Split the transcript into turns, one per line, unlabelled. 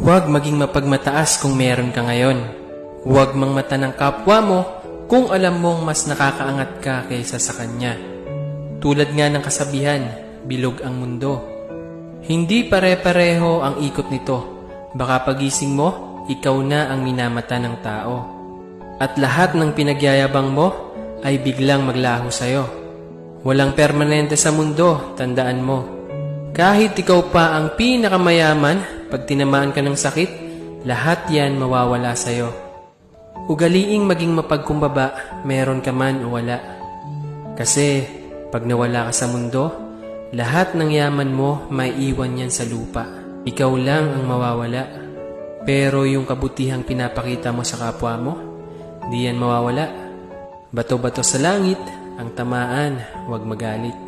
Huwag maging mapagmataas kung meron ka ngayon. Huwag mangmata ng kapwa mo kung alam mong mas nakakaangat ka kaysa sa kanya. Tulad nga ng kasabihan, bilog ang mundo. Hindi pare-pareho ang ikot nito. Baka pagising mo, ikaw na ang minamata ng tao. At lahat ng pinagyayabang mo ay biglang maglaho sa'yo. Walang permanente sa mundo, tandaan mo. Kahit ikaw pa ang pinakamayaman, pag tinamaan ka ng sakit, lahat yan mawawala sa'yo. Ugaliing maging mapagkumbaba, meron ka man o wala. Kasi pag nawala ka sa mundo, lahat ng yaman mo may iwan yan sa lupa. Ikaw lang ang mawawala. Pero yung kabutihang pinapakita mo sa kapwa mo, di yan mawawala. Bato-bato sa langit, ang tamaan, huwag magalit.